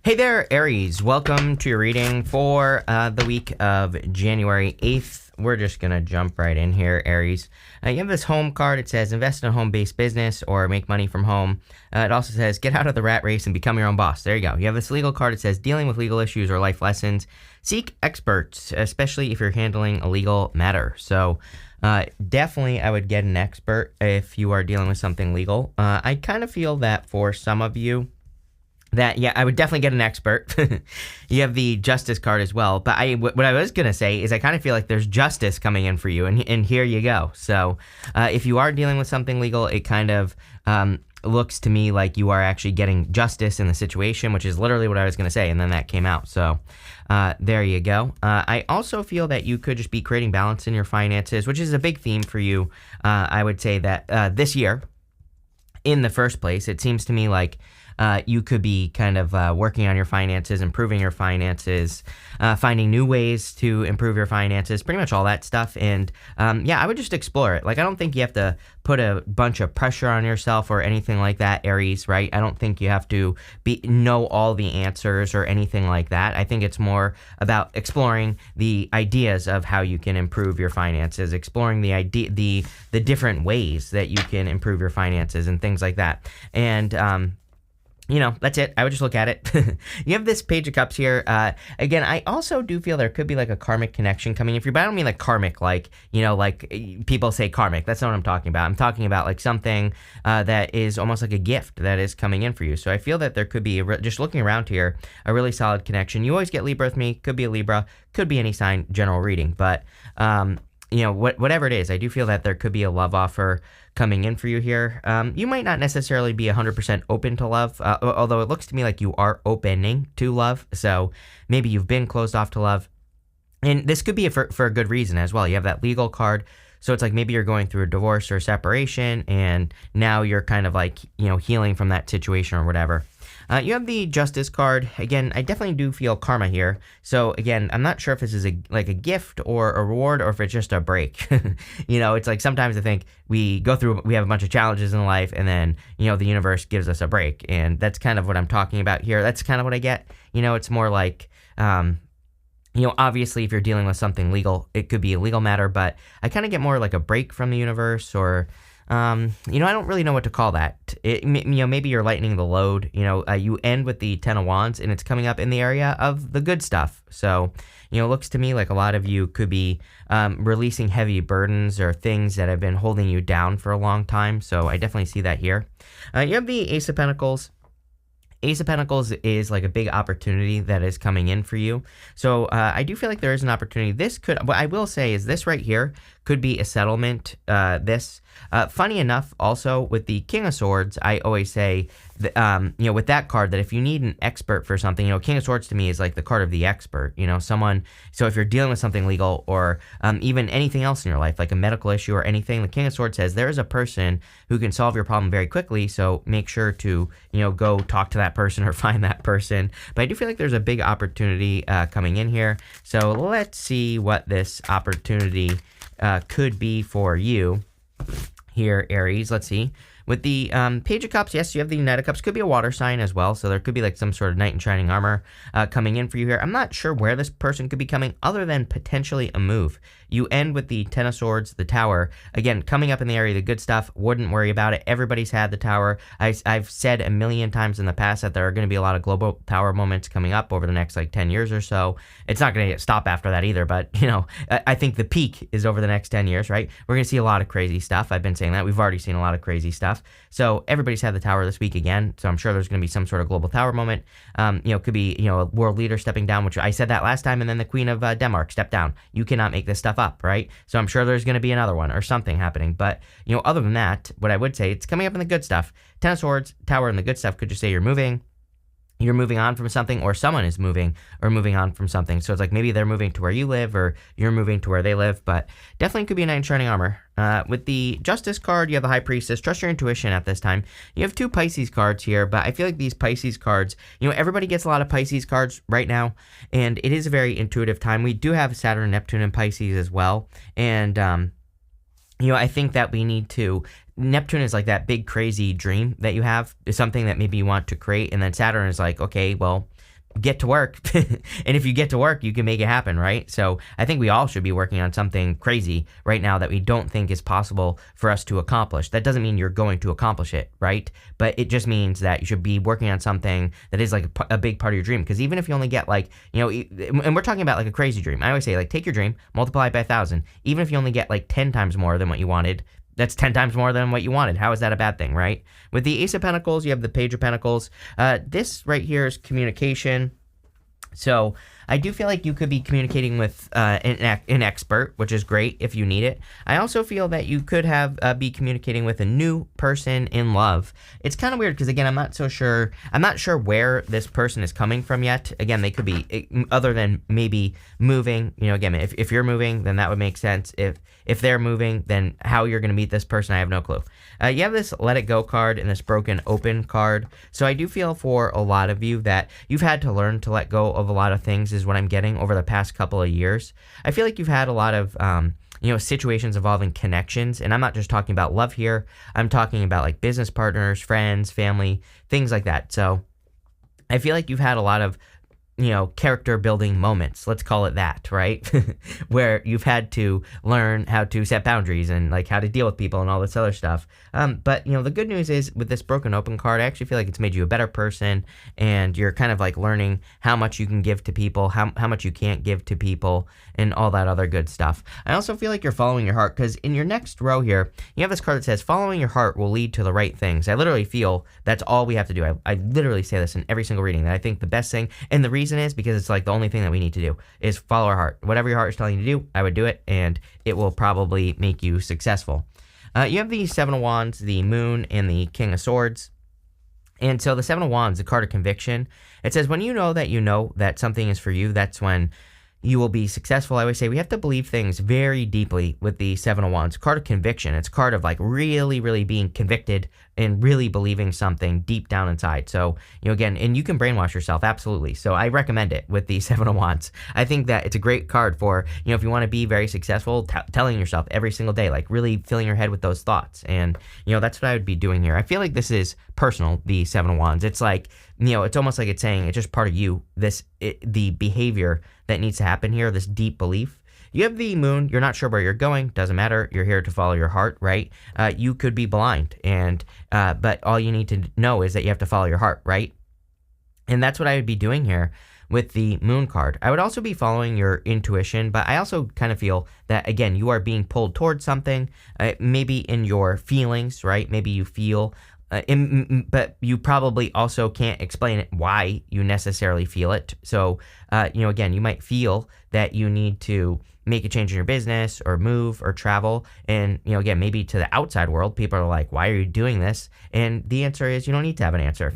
Hey there, Aries. Welcome to your reading for the week of January 8th. We're just going to jump right in here, Aries. You have this home card. It says invest in a home-based business or make money from home. It also says get out of the rat race and become your own boss. There you go. You have this legal card. It says dealing with legal issues or life lessons. Seek experts, especially if you're handling a legal matter. So definitely I would get an expert if you are dealing with something legal. I kind of feel that for some of you, I would definitely get an expert. You have the justice card as well. But what I was going to say is I kind of feel like there's justice coming in for you. And here you go. So if you are dealing with something legal, it kind of looks to me like you are actually getting justice in the situation, which is literally what I was going to say. And then that came out. So there you go. I also feel that you could just be creating balance in your finances, which is a big theme for you. I would say that this year, in the first place, it seems to me like you could be kind of working on your finances, improving your finances, finding new ways to improve your finances, pretty much all that stuff. And I would just explore it. Like, I don't think you have to put a bunch of pressure on yourself or anything like that, Aries, right? I don't think you have to know all the answers or anything like that. I think it's more about exploring the ideas of how you can improve your finances, exploring the different ways that you can improve your finances and things like that. And that's it. I would just look at it. You have this Page of Cups here. Again, I also do feel there could be like a karmic connection coming in for you, but I don't mean like karmic, like people say karmic. That's not what I'm talking about. I'm talking about like something that is almost like a gift that is coming in for you. So I feel that there could be, just looking around here, a really solid connection. You always get Libra with me. Could be a Libra. Could be any sign, general reading. But, whatever it is, I do feel that there could be a love offer coming in for you here. You might not necessarily be 100% open to love, although it looks to me like you are opening to love. So maybe you've been closed off to love. And this could be for a good reason as well. You have that legal card. So it's like maybe you're going through a divorce or separation, and now you're kind of like, healing from that situation or whatever. You have the Justice card. Again, I definitely do feel karma here. So again, I'm not sure if this is a gift or a reward or if it's just a break. It's like sometimes I think we have a bunch of challenges in life, and then, the universe gives us a break. And that's kind of what I'm talking about here. That's kind of what I get. It's more like, obviously if you're dealing with something legal, it could be a legal matter, but I kind of get more like a break from the universe, or I don't really know what to call that. Maybe you're lightening the load. You end with the Ten of Wands, and it's coming up in the area of the good stuff. So, it looks to me like a lot of you could be releasing heavy burdens or things that have been holding you down for a long time. So I definitely see that here. You have the Ace of Pentacles. Ace of Pentacles is like a big opportunity that is coming in for you. So I do feel like there is an opportunity. What I will say is this right here could be a settlement. Funny enough, also with the King of Swords, I always say, with that card, that if you need an expert for something, King of Swords to me is like the card of the expert, someone. So if you're dealing with something legal or even anything else in your life, like a medical issue or anything, the King of Swords says there is a person who can solve your problem very quickly. So make sure to, go talk to that person or find that person. But I do feel like there's a big opportunity coming in here. So let's see what this opportunity could be for you here, Aries. Let's see. With the Page of Cups, yes, you have the Knight of Cups. Could be a water sign as well, so there could be like some sort of knight in shining armor coming in for you here. I'm not sure where this person could be coming, other than potentially a move. You end with the Ten of Swords, the Tower. Again, coming up in the area of the good stuff. Wouldn't worry about it. Everybody's had the Tower. I've said a million times in the past that there are going to be a lot of global Tower moments coming up over the next 10 years or so. It's not going to stop after that either, but I think the peak is over the next 10 years, right? We're going to see a lot of crazy stuff. I've been saying that. We've already seen a lot of crazy stuff. So everybody's had the Tower this week again. So I'm sure there's going to be some sort of global Tower moment. Could be, a world leader stepping down, which I said that last time, and then the Queen of Denmark stepped down. You cannot make this stuff up, right? So I'm sure there's going to be another one or something happening. But, other than that, what I would say, it's coming up in the good stuff. Ten of Swords, Tower, and the good stuff could just say you're moving on from something, or someone is moving on from something. So it's like maybe they're moving to where you live, or you're moving to where they live, but definitely could be a knight in shining armor. With the Justice card, you have the High Priestess. Trust your intuition at this time. You have two Pisces cards here, but I feel like these Pisces cards, everybody gets a lot of Pisces cards right now, and it is a very intuitive time. We do have Saturn, Neptune, and Pisces as well, and I think that we need to. Neptune is like that big crazy dream that you have. It's something that maybe you want to create, and then Saturn is like, okay, well, get to work. And if you get to work, you can make it happen, right? So I think we all should be working on something crazy right now that we don't think is possible for us to accomplish. That doesn't mean you're going to accomplish it, right? But it just means that you should be working on something that is like a big part of your dream. Because even if you only get like, and we're talking about like a crazy dream. I always say, like, take your dream, multiply it by 1,000. Even if you only get like 10 times more than what you wanted, that's 10 times more than what you wanted. How is that a bad thing, right? With the Ace of Pentacles, you have the Page of Pentacles. This right here is communication. So I do feel like you could be communicating with an expert, which is great if you need it. I also feel that you could be communicating with a new person in love. It's kind of weird because, again, I'm not sure where this person is coming from yet. Again, they could be other than maybe moving. Again, if you're moving, then that would make sense. If they're moving, then how you're going to meet this person, I have no clue. You have this Let It Go card and this Broken Open card. So I do feel for a lot of you that you've had to learn to let go of a lot of things is what I'm getting over the past couple of years. I feel like you've had a lot of situations involving connections, and I'm not just talking about love here. I'm talking about like business partners, friends, family, things like that. So I feel like you've had a lot of character building moments, let's call it that, right? Where you've had to learn how to set boundaries and like how to deal with people and all this other stuff. But the good news is with this Broken Open card, I actually feel like it's made you a better person, and you're kind of like learning how much you can give to people, how much you can't give to people, and all that other good stuff. I also feel like you're following your heart, because in your next row here, you have this card that says, following your heart will lead to the right things. I literally feel that's all we have to do. I literally say this in every single reading, that I think the best thing, and the reason is because it's like the only thing that we need to do is follow our heart. Whatever your heart is telling you to do, I would do it, and it will probably make you successful. You have the Seven of Wands, the Moon, and the King of Swords. And so the Seven of Wands, the card of conviction, it says when you know that something is for you, that's when you will be successful. I always say we have to believe things very deeply with the Seven of Wands. Card of conviction. It's a card of like really, really being convicted and really believing something deep down inside. So, again, and you can brainwash yourself, absolutely. So I recommend it with the Seven of Wands. I think that it's a great card for, if you want to be very successful, telling yourself every single day, like really filling your head with those thoughts. And, that's what I would be doing here. I feel like this is personal, the Seven of Wands. It's like, it's almost like it's saying it's just part of you, the behavior that needs to happen here, this deep belief. You have the Moon. You're not sure where you're going. Doesn't matter. You're here to follow your heart, right? You could be blind, but all you need to know is that you have to follow your heart, right? And that's what I would be doing here with the Moon card. I would also be following your intuition, but I also kind of feel that, again, you are being pulled towards something, maybe in your feelings, right? Maybe you feel but you probably also can't explain it why you necessarily feel it. So, again, you might feel that you need to make a change in your business or move or travel. And, again, maybe to the outside world, people are like, why are you doing this? And the answer is you don't need to have an answer.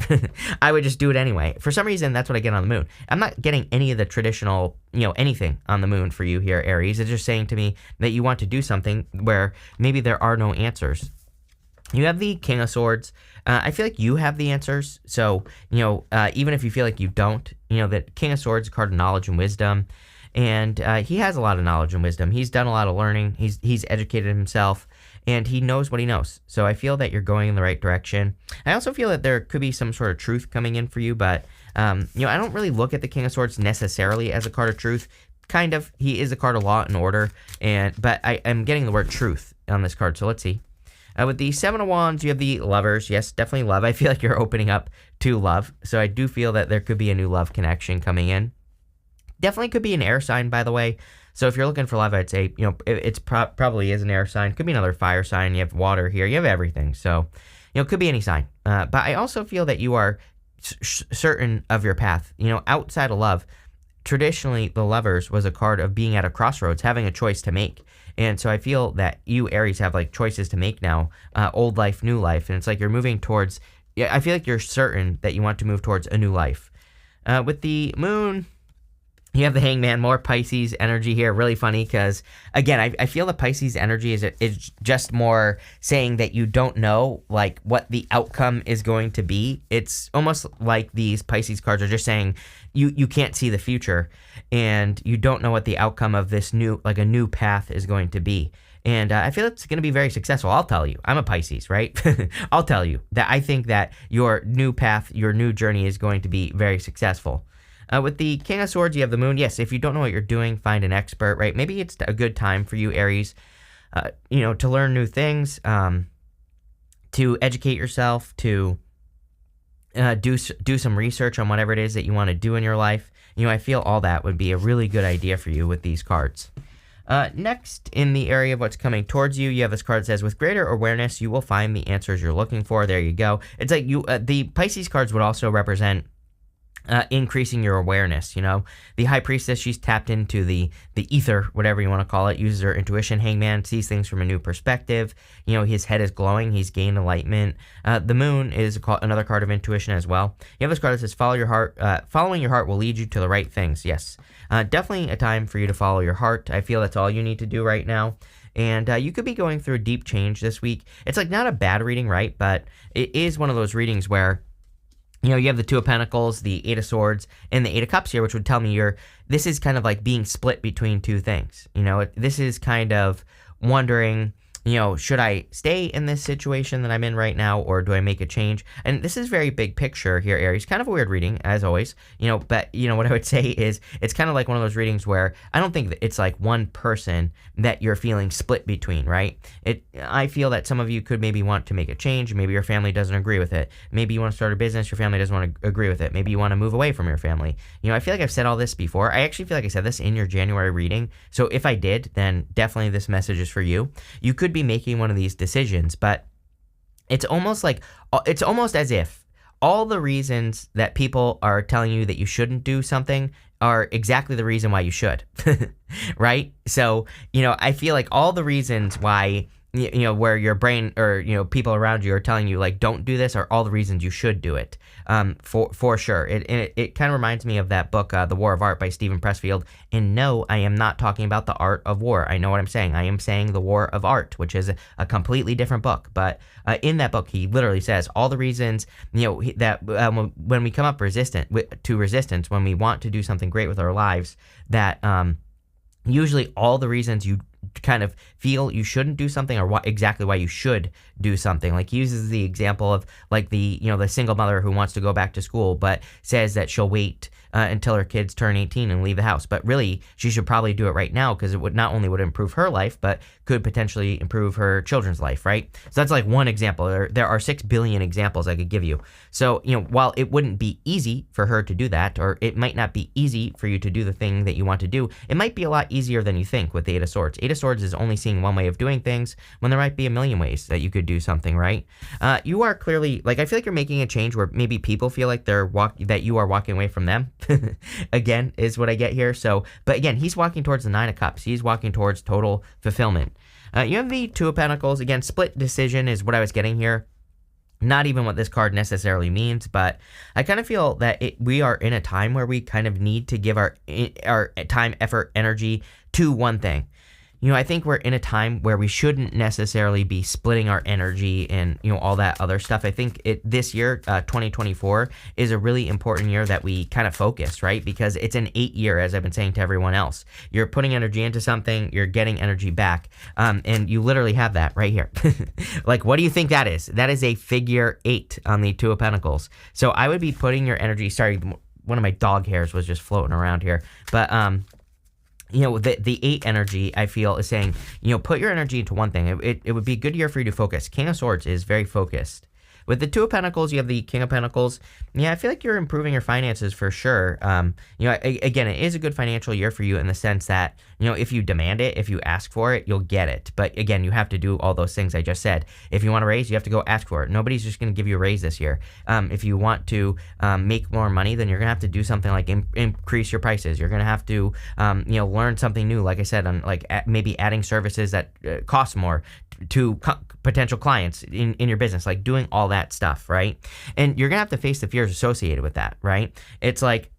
I would just do it anyway. For some reason, that's what I get on the Moon. I'm not getting any of the traditional, anything on the Moon for you here, Aries. It's just saying to me that you want to do something where maybe there are no answers. You have the King of Swords. I feel like you have the answers. So, even if you feel like you don't, that King of Swords is a card of knowledge and wisdom. And he has a lot of knowledge and wisdom. He's done a lot of learning. He's educated himself, and he knows what he knows. So I feel that you're going in the right direction. I also feel that there could be some sort of truth coming in for you, but, I don't really look at the King of Swords necessarily as a card of truth. Kind of. He is a card of law and order, but I am getting the word truth on this card, so let's see. With the Seven of Wands, you have the Lovers. Yes, definitely love. I feel like you're opening up to love. So I do feel that there could be a new love connection coming in. Definitely could be an air sign, by the way. So if you're looking for love, I'd say, it's probably is an air sign. Could be another fire sign. You have water here. You have everything. So, it could be any sign. But I also feel that you are certain of your path. Outside of love, traditionally, the Lovers was a card of being at a crossroads, having a choice to make. And so I feel that you, Aries, have like choices to make now, old life, new life. And it's like you're moving towards, I feel like you're certain that you want to move towards a new life. With the Moon, you have the Hangman, more Pisces energy here. Really funny because, again, I feel the Pisces energy is just more saying that you don't know like what the outcome is going to be. It's almost like these Pisces cards are just saying you can't see the future and you don't know what the outcome of this new path is going to be. And I feel it's going to be very successful. I'll tell you. I'm a Pisces, right? I'll tell you that I think that your new path, your new journey is going to be very successful. With the King of Swords, you have the Moon. Yes, if you don't know what you're doing, find an expert, right? Maybe it's a good time for you, Aries, to learn new things, to educate yourself, to do some research on whatever it is that you want to do in your life. I feel all that would be a really good idea for you with these cards. Next, in the area of what's coming towards you, you have this card that says, with greater awareness, you will find the answers you're looking for. There you go. It's like the Pisces cards would also represent increasing your awareness. The High Priestess, she's tapped into the ether, whatever you want to call it, uses her intuition. Hangman sees things from a new perspective. His head is glowing. He's gained enlightenment. The Moon is another card of intuition as well. You have this card that says, follow your heart. Following your heart will lead you to the right things. Yes. Definitely a time for you to follow your heart. I feel that's all you need to do right now. And you could be going through a deep change this week. It's like not a bad reading, right? But it is one of those readings where you have the Two of Pentacles, the Eight of Swords, and the Eight of Cups here, which would tell me this is kind of like being split between two things. This is kind of wondering, should I stay in this situation that I'm in right now, or do I make a change? And this is very big picture here, Aries. Kind of a weird reading, as always. But what I would say is it's kind of like one of those readings where I don't think that it's like one person that you're feeling split between, right? I feel that some of you could maybe want to make a change. Maybe your family doesn't agree with it. Maybe you want to start a business. Your family doesn't want to agree with it. Maybe you want to move away from your family. I feel like I've said all this before. I actually feel like I said this in your January reading. So if I did, then definitely this message is for you. You could be making one of these decisions, but it's almost as if all the reasons that people are telling you that you shouldn't do something are exactly the reason why you should. Right? So, I feel like all the reasons why where your brain or people around you are telling you like don't do this are all the reasons you should do it. For sure. It kind of reminds me of that book, The War of Art by Stephen Pressfield. And no, I am not talking about the art of war. I know what I'm saying. I am saying The War of Art, which is a completely different book. But in that book, he literally says all the reasons that when we come up to resistance, when we want to do something great with our lives, that usually all the reasons you kind of feel you shouldn't do something or exactly why you should do something. Like he uses the example of like the single mother who wants to go back to school but says that she'll wait until her kids turn 18 and leave the house. But really, she should probably do it right now because it would not only would improve her life, but could potentially improve her children's life, right? So that's like one example. There are 6 billion examples I could give you. So, while it wouldn't be easy for her to do that, or it might not be easy for you to do the thing that you want to do, it might be a lot easier than you think with the Eight of Swords. Eight of Swords is only seeing one way of doing things when there might be a million ways that you could do something, right? You are clearly, like, I feel like you're making a change where maybe people feel like that you are walking away from them. Again, is what I get here. So, but again, he's walking towards the Nine of Cups. He's walking towards total fulfillment. You have the Two of Pentacles. Again, split decision is what I was getting here. Not even what this card necessarily means, but I kind of feel that we are in a time where we kind of need to give our time, effort, energy to one thing. I think we're in a time where we shouldn't necessarily be splitting our energy and, all that other stuff. I think this year, 2024, is a really important year that we kind of focus, right? Because it's an 8 year, as I've been saying to everyone else. You're putting energy into something, you're getting energy back, and you literally have that right here. Like, what do you think that is? That is a figure 8 on the Two of Pentacles. So I would be putting your energy, sorry, one of my dog hairs was just floating around here, but, the 8 energy, I feel, is saying, put your energy into one thing. It would be a good year for you to focus. King of Swords is very focused. With the Two of Pentacles, you have the King of Pentacles. Yeah, I feel like you're improving your finances for sure. Again, it is a good financial year for you in the sense that, if you demand it, if you ask for it, you'll get it. But again, you have to do all those things I just said. If you want a raise, you have to go ask for it. Nobody's just going to give you a raise this year. If you want to make more money, then you're going to have to do something like increase your prices. You're going to have to, learn something new. Like I said, on maybe adding services that cost more to potential clients in your business, like doing all that stuff, right? And you're gonna have to face the fears associated with that, right? It's like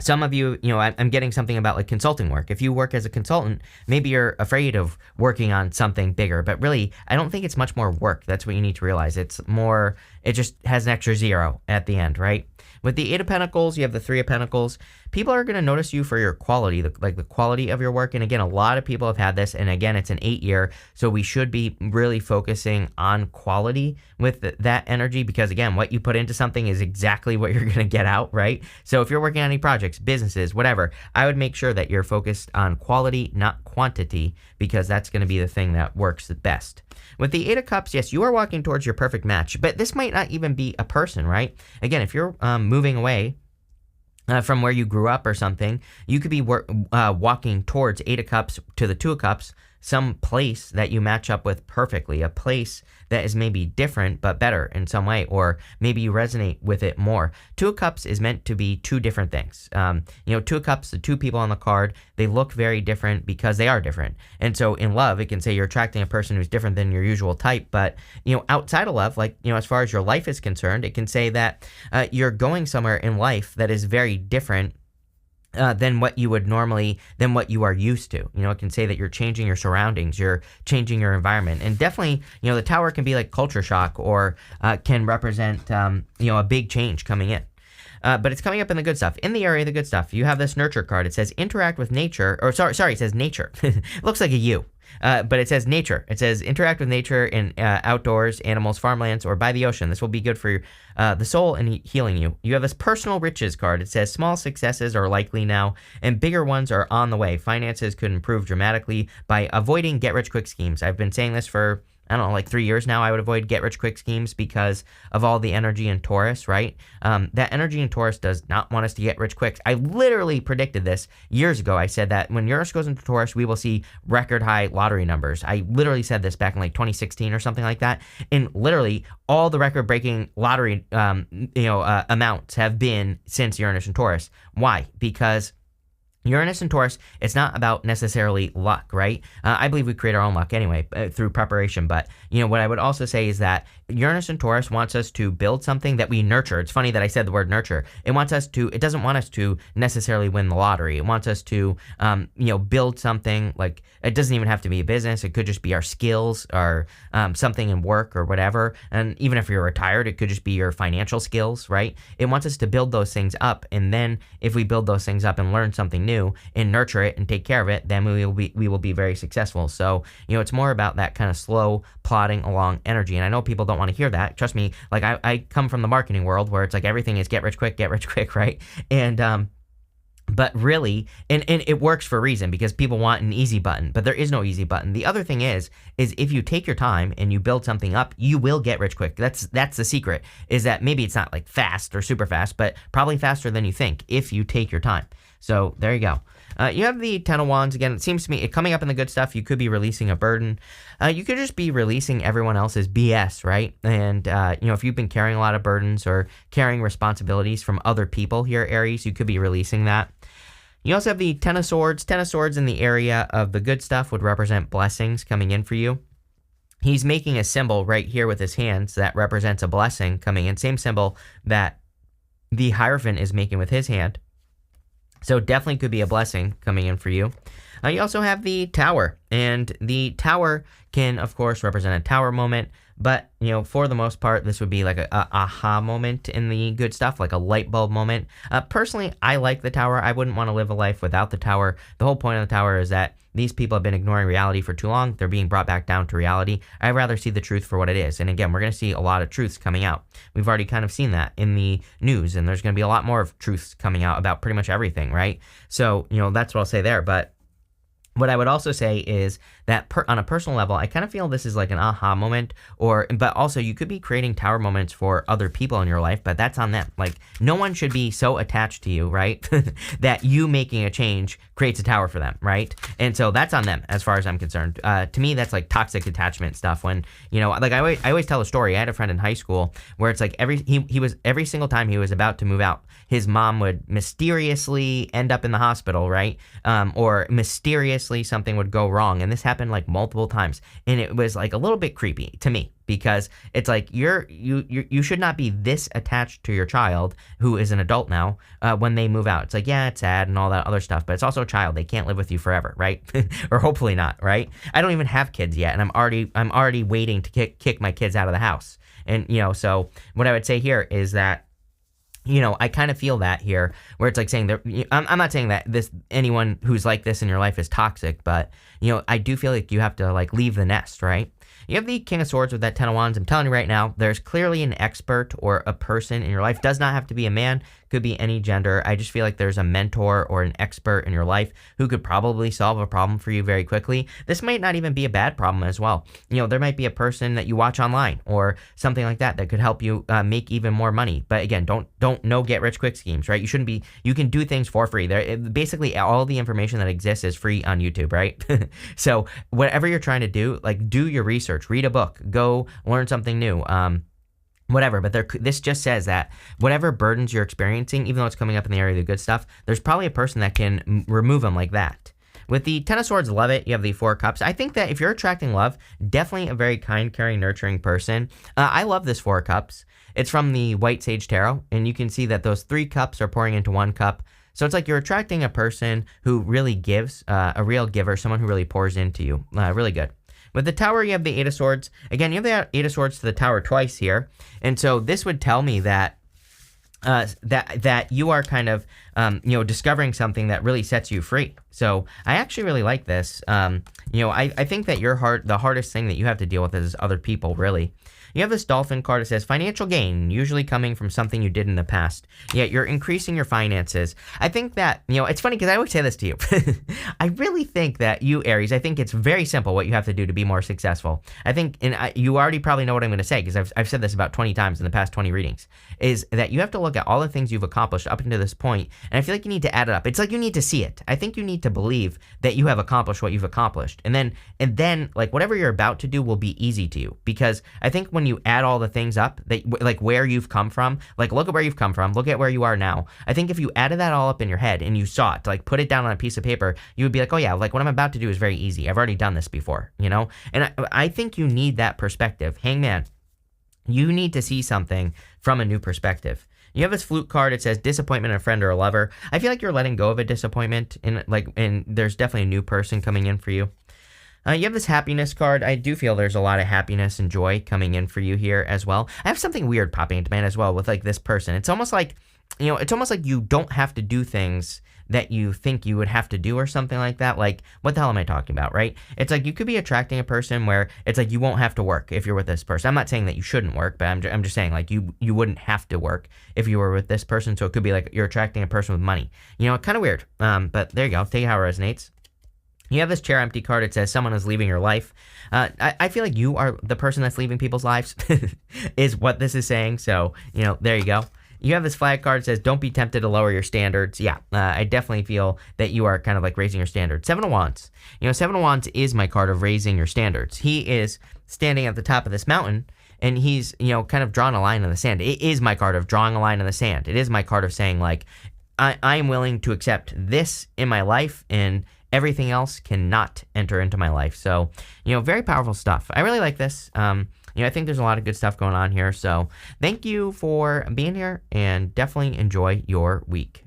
some of you, I'm getting something about like consulting work. If you work as a consultant, maybe you're afraid of working on something bigger, but really, I don't think it's much more work. That's what you need to realize. It's more, it just has an extra zero at the end, right? With the Eight of Pentacles, you have the Three of Pentacles. People are going to notice you for your quality, like the quality of your work. And again, a lot of people have had this. And again, it's an 8-year. So we should be really focusing on quality with that energy, because again, what you put into something is exactly what you're going to get out, right? So if you're working on any projects, businesses, whatever, I would make sure that you're focused on quality, not quantity, because that's going to be the thing that works the best. With the Eight of Cups, yes, you are walking towards your perfect match, but this might not even be a person, right? Again, if you're moving away from where you grew up or something, you could be walking towards Eight of Cups to the Two of Cups, some place that you match up with perfectly, a place that is maybe different but better in some way, or maybe you resonate with it more. Two of Cups is meant to be two different things. Two of Cups, the two people on the card, they look very different because they are different. And so in love, it can say you're attracting a person who's different than your usual type, but outside of love, like as far as your life is concerned, it can say that you're going somewhere in life that is very different than what you are used to. It can say that you're changing your surroundings, you're changing your environment. And definitely, the Tower can be like culture shock, or can represent, a big change coming in. But it's coming up in the good stuff. In the area of the good stuff, you have this nurture card. It says interact with nature, or sorry, it says nature. It looks like a U. But it says nature. It says interact with nature in outdoors, animals, farmlands, or by the ocean. This will be good for the soul and healing you. You have this personal riches card. It says small successes are likely now, and bigger ones are on the way. Finances could improve dramatically by avoiding get-rich-quick schemes. I've been saying this for like 3 years now. I would avoid get-rich-quick schemes because of all the energy in Taurus, right? That energy in Taurus does not want us to get rich quick. I literally predicted this years ago. I said that when Uranus goes into Taurus, we will see record high lottery numbers. I literally said this back in like 2016 or something like that. And literally all the record-breaking lottery, amounts have been since Uranus and Taurus. Why? Because Uranus and Taurus, it's not about necessarily luck, right? I believe we create our own luck anyway through preparation. But, what I would also say is that Uranus and Taurus wants us to build something that we nurture. It's funny that I said the word nurture. It doesn't want us to necessarily win the lottery. It wants us to, build something. Like, it doesn't even have to be a business. It could just be our skills, or something in work or whatever. And even if you're retired, it could just be your financial skills, right? It wants us to build those things up. And then if we build those things up and learn something new and nurture it and take care of it, then we will be very successful. So, it's more about that kind of slow plodding along energy. And I know people don't want to hear that. Trust me, like I come from the marketing world where it's like everything is get rich quick, right? And but really, and it works for a reason, because people want an easy button, but there is no easy button. The other thing is if you take your time and you build something up, you will get rich quick. That's the secret, is that maybe it's not like fast or super fast, but probably faster than you think if you take your time. So there you go. You have the Ten of Wands. Again, it seems to me, coming up in the good stuff, you could be releasing a burden. You could just be releasing everyone else's BS, right? And, if you've been carrying a lot of burdens or carrying responsibilities from other people here, Aries, you could be releasing that. You also have the Ten of Swords. Ten of Swords in the area of the good stuff would represent blessings coming in for you. He's making a symbol right here with his hands that represents a blessing coming in. Same symbol that the Hierophant is making with his hand. So definitely could be a blessing coming in for you. You also have the Tower, and the Tower can, of course, represent a tower moment, but, for the most part, this would be like a aha moment in the good stuff, like a light bulb moment. Personally, I like the Tower. I wouldn't want to live a life without the Tower. The whole point of the Tower is that these people have been ignoring reality for too long. They're being brought back down to reality. I'd rather see the truth for what it is. And again, we're going to see a lot of truths coming out. We've already kind of seen that in the news, and there's going to be a lot more of truths coming out about pretty much everything, right? So, that's what I'll say there. But what I would also say is that on a personal level, I kind of feel this is like an aha moment, but also you could be creating tower moments for other people in your life, but that's on them. Like, no one should be so attached to you, right? that you making a change creates a tower for them, right? And so that's on them as far as I'm concerned. To me, that's like toxic attachment stuff. When, like I always tell a story. I had a friend in high school where it's like every single time he was about to move out, his mom would mysteriously end up in the hospital, right? Or mysteriously something would go wrong. And this happened like multiple times. And it was like a little bit creepy to me, because it's like you should not be this attached to your child, who is an adult now, when they move out. It's like, yeah, it's sad and all that other stuff, but it's also a child. They can't live with you forever, right? Or hopefully not, right? I don't even have kids yet, and I'm already waiting to kick my kids out of the house. And so what I would say here is that I kind of feel that here, where it's like saying that I'm not saying that anyone who's like this in your life is toxic, but I do feel like you have to like leave the nest, right? You have the King of Swords with that Ten of Wands. I'm telling you right now, there's clearly an expert or a person in your life. Does not have to be a man, could be any gender. I just feel like there's a mentor or an expert in your life who could probably solve a problem for you very quickly. This might not even be a bad problem as well. There might be a person that you watch online or something like that could help you make even more money. But again, don't no get rich quick schemes, right? You can do things for free. Basically all the information that exists is free on YouTube, right? So whatever you're trying to do, like do your research, read a book, go learn something new. Whatever, but this just says that whatever burdens you're experiencing, even though it's coming up in the area of the good stuff, there's probably a person that can remove them like that. With the Ten of Swords, love it. You have the Four of Cups. I think that if you're attracting love, definitely a very kind, caring, nurturing person. I love this Four of Cups. It's from the White Sage Tarot, and you can see that those 3 cups are pouring into 1 cup. So it's like you're attracting a person who really gives, a real giver, someone who really pours into you. Really good. With the Tower, you have the Eight of Swords. Again, you have the Eight of Swords to the Tower twice here. And so this would tell me that that you are kind of, discovering something that really sets you free. So I actually really like this. I think that the hardest thing that you have to deal with is other people, really. You have this Dolphin card that says financial gain, usually coming from something you did in the past. Yeah, you're increasing your finances. I think that, it's funny because I always say this to you. I really think that you, Aries, I think it's very simple what you have to do to be more successful. I think, and you already probably know what I'm going to say because I've said this about 20 times in the past 20 readings, is that you have to look at all the things you've accomplished up until this point, and I feel like you need to add it up. It's like you need to see it. I think you need to believe that you have accomplished what you've accomplished. And then like whatever you're about to do will be easy to you, because I think when you add all the things up, that like where you've come from, like look at where you've come from, look at where you are now. I think if you added that all up in your head and you saw it, like put it down on a piece of paper, you would be like, oh yeah, like what I'm about to do is very easy. I've already done this before, And I think you need that perspective. Hangman, you need to see something from a new perspective. You have this Flute card. It says disappointment in a friend or a lover. I feel like you're letting go of a disappointment, and there's definitely a new person coming in for you. You have this Happiness card. I do feel there's a lot of happiness and joy coming in for you here as well. I have something weird popping into mind as well with like this person. It's almost like, you don't have to do things that you think you would have to do or something like that. Like, what the hell am I talking about, right? It's like you could be attracting a person where it's like you won't have to work if you're with this person. I'm not saying that you shouldn't work, but I'm just saying like you wouldn't have to work if you were with this person. So it could be like you're attracting a person with money. Kind of weird. But there you go. Take it how it resonates. You have this Chair Empty card. It says someone is leaving your life. I feel like you are the person that's leaving people's lives is what this is saying. So, there you go. You have this Flag card that says don't be tempted to lower your standards. Yeah, I definitely feel that you are kind of like raising your standards. Seven of Wands. Seven of Wands is my card of raising your standards. He is standing at the top of this mountain, and he's, kind of drawing a line in the sand. It is my card of drawing a line in the sand. It is my card of saying, like, I'm willing to accept this in my life, and everything else cannot enter into my life. So, very powerful stuff. I really like this. I think there's a lot of good stuff going on here. So thank you for being here, and definitely enjoy your week.